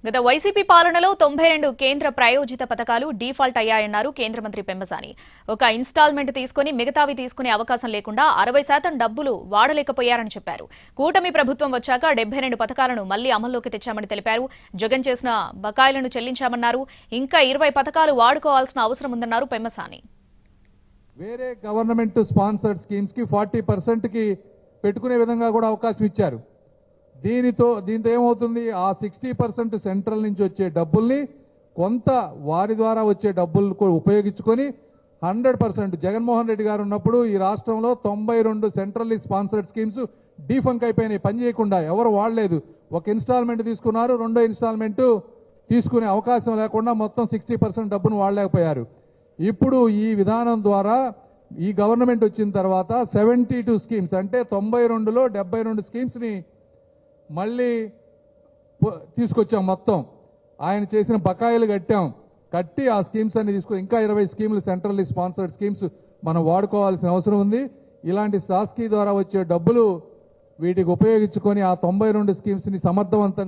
గత వైసీపీ పాలనలో 92 కేంద్ర ప్రాయోజిత పథకాలు డీఫాల్ట్ అయ్యాయన్నారు కేంద్ర మంత్రి పెమ్మసాని. ఒక ఇన్స్టాల్మెంట్ తీసుకుని మిగతావి తీసుకునే అవకాశం లేకుండా 60% డబ్బులు వాడలేకపోయారని చెప్పారు. కూటమి ప్రభుత్వం వచ్చాక 72 పథకాలను మళ్లీ అమల్లోకి తెచ్చామని తెలిపారు. జగన్ చేసిన బకాయిలను చెల్లించామన్నారు. ఇంకా 20 పథకాలు వాడుకోవాల్సిన అవసరం ఉందన్నారు పెమ్మసాని. వేరే గవర్నమెంట్ స్పాన్సర్డ్ స్కీమ్స్ కి 40% కి పెట్టుకునే విధంగా కూడా అవకాశం ఇచ్చారు. దీంతో ఏమవుతుంది, ఆ 60% సెంట్రల్ నుంచి వచ్చే డబ్బుల్ని కొంత వారి ద్వారా వచ్చే డబ్బులు ఉపయోగించుకొని 100% జగన్మోహన్ రెడ్డి గారు ఉన్నప్పుడు ఈ రాష్ట్రంలో 92 సెంట్రల్లీ స్పాన్సర్డ్ స్కీమ్స్ డీఫంక్ అయిపోయినాయి. పని చేయకుండా ఎవరు వాడలేదు. ఒక ఇన్స్టాల్మెంట్ తీసుకున్నారు, రెండో ఇన్స్టాల్మెంట్ తీసుకునే అవకాశం లేకుండా మొత్తం 60% డబ్బును వాడలేకపోయారు. ఇప్పుడు ఈ విధానం ద్వారా ఈ గవర్నమెంట్ వచ్చిన తర్వాత 72 స్కీమ్స్ అంటే 92లో 72 స్కీమ్స్ని మళ్ళీ తీసుకొచ్చాం. మొత్తం ఆయన చేసిన బకాయిలు కట్టి ఆ స్కీమ్స్ అన్ని తీసుకొని ఇంకా 20 స్కీములు సెంట్రల్లీ స్పాన్సర్డ్ స్కీమ్స్ మనం వాడుకోవాల్సిన అవసరం ఉంది. ఇలాంటి సాస్కీ ద్వారా వచ్చే డబ్బులు వీటికి ఉపయోగించుకొని ఆ 92 స్కీమ్స్ని సమర్థవంతంగా